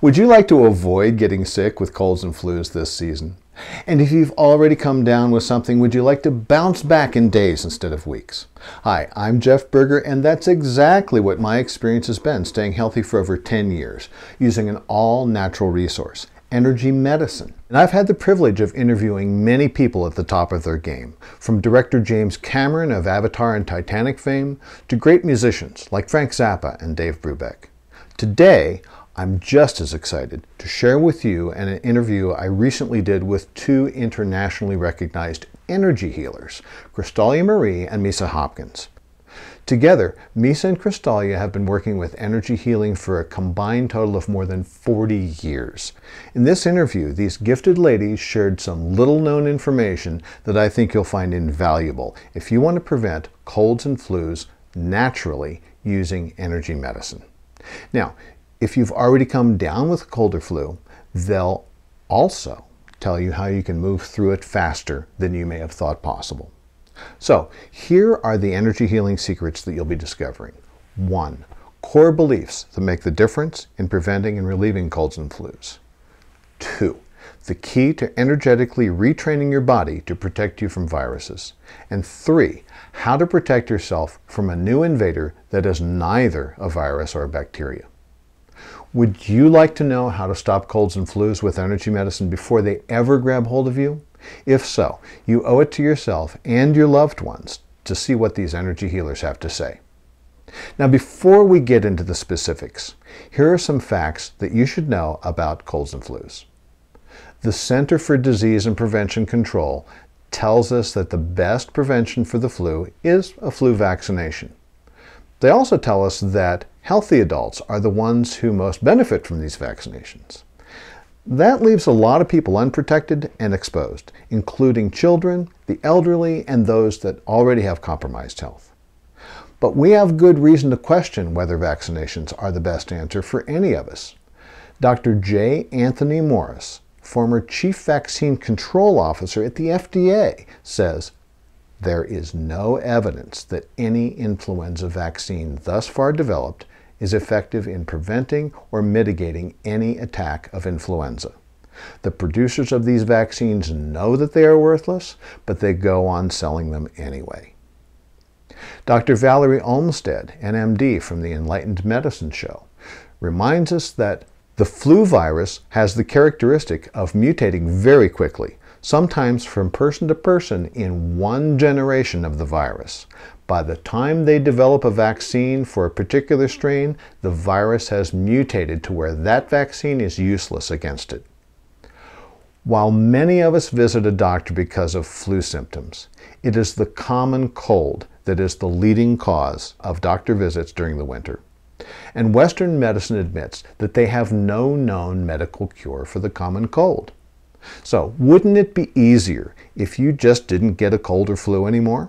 Would you like to avoid getting sick with colds and flus this season? And if you've already come down with something, would you like to bounce back in days instead of weeks? Hi, I'm Jeff Berger, and that's exactly what my experience has been staying healthy for over 10 years, using an all-natural resource, energy medicine. And I've had the privilege of interviewing many people at the top of their game, from director James Cameron of Avatar and Titanic fame, to great musicians like Frank Zappa and Dave Brubeck. Today, I'm just as excited to share with you an interview I recently did with two internationally recognized energy healers, Krystalya Marie and Misa Hopkins. Together, Misa and Krystalya have been working with energy healing for a combined total of more than 40 years. In this interview, these gifted ladies shared some little-known information that I think you'll find invaluable if you want to prevent colds and flus naturally using energy medicine. Now, if you've already come down with a cold or flu, they'll also tell you how you can move through it faster than you may have thought possible. So, here are the energy healing secrets that you'll be discovering. 1. Core beliefs that make the difference in preventing and relieving colds and flus. 2. The key to energetically retraining your body to protect you from viruses. And 3. How to protect yourself from a new invader that is neither a virus or a bacteria. Would you like to know how to stop colds and flus with energy medicine before they ever grab hold of you? If so, you owe it to yourself and your loved ones to see what these energy healers have to say. Now, before we get into the specifics, here are some facts that you should know about colds and flus. The Center for Disease and Prevention Control tells us that the best prevention for the flu is a flu vaccination. They also tell us that healthy adults are the ones who most benefit from these vaccinations. That leaves a lot of people unprotected and exposed, including children, the elderly, and those that already have compromised health. But we have good reason to question whether vaccinations are the best answer for any of us. Dr. J. Anthony Morris, former Chief Vaccine Control Officer at the FDA, says, "There is no evidence that any influenza vaccine thus far developed is effective in preventing or mitigating any attack of influenza. The producers of these vaccines know that they are worthless, but they go on selling them anyway." Dr. Valerie Olmsted, an MD from the Enlightened Medicine Show, reminds us that the flu virus has the characteristic of mutating very quickly, sometimes from person to person in one generation of the virus. By the time they develop a vaccine for a particular strain, the virus has mutated to where that vaccine is useless against it. While many of us visit a doctor because of flu symptoms, it is the common cold that is the leading cause of doctor visits during the winter. And Western medicine admits that they have no known medical cure for the common cold. So, wouldn't it be easier if you just didn't get a cold or flu anymore?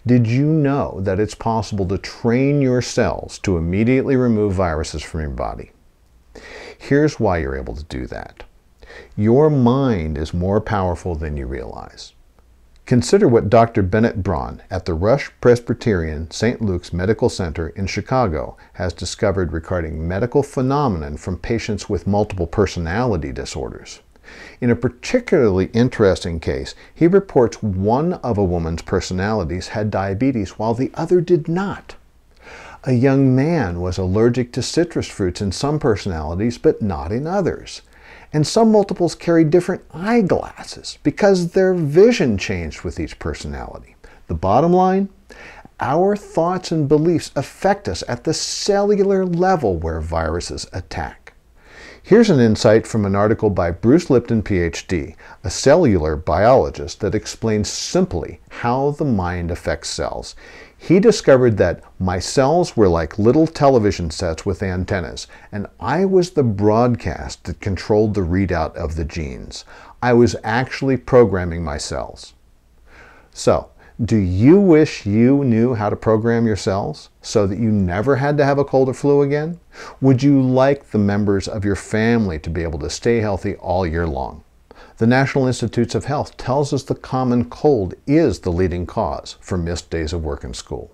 Did you know that it's possible to train your cells to immediately remove viruses from your body? Here's why you're able to do that. Your mind is more powerful than you realize. Consider what Dr. Bennett Braun at the Rush Presbyterian St. Luke's Medical Center in Chicago has discovered regarding medical phenomenon from patients with multiple personality disorders. In a particularly interesting case, he reports one of a woman's personalities had diabetes while the other did not. A young man was allergic to citrus fruits in some personalities but not in others. And some multiples carried different eyeglasses because their vision changed with each personality. The bottom line? Our thoughts and beliefs affect us at the cellular level where viruses attack. Here's an insight from an article by Bruce Lipton, PhD, a cellular biologist that explains simply how the mind affects cells. He discovered that my cells were like little television sets with antennas, and I was the broadcast that controlled the readout of the genes. I was actually programming my cells. So, do you wish you knew how to program your cells so that you never had to have a cold or flu again? Would you like the members of your family to be able to stay healthy all year long? The National Institutes of Health tells us the common cold is the leading cause for missed days of work and school.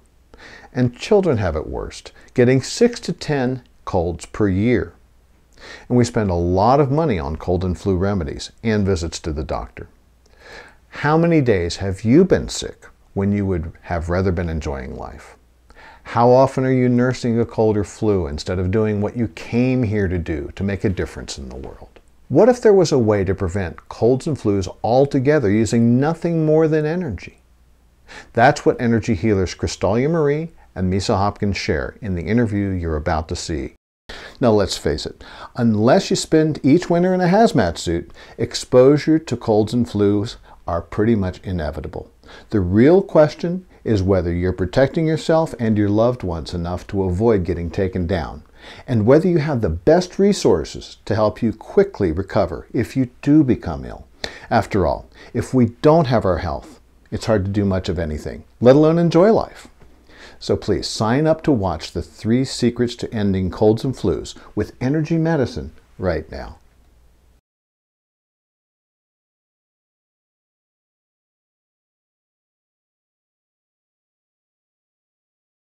And children have it worst, getting 6 to 10 colds per year. And we spend a lot of money on cold and flu remedies and visits to the doctor. How many days have you been sick when you would have rather been enjoying life? How often are you nursing a cold or flu instead of doing what you came here to do to make a difference in the world? What if there was a way to prevent colds and flus altogether using nothing more than energy? That's what energy healers Krystalya Marie and Misa Hopkins share in the interview you're about to see. Now let's face it, unless you spend each winter in a hazmat suit, exposure to colds and flus are pretty much inevitable. The real question is whether you're protecting yourself and your loved ones enough to avoid getting taken down, and whether you have the best resources to help you quickly recover if you do become ill. After all, if we don't have our health, it's hard to do much of anything, let alone enjoy life. So please sign up to watch the 3 Secrets to Ending Colds and Flus with Energy Medicine right now.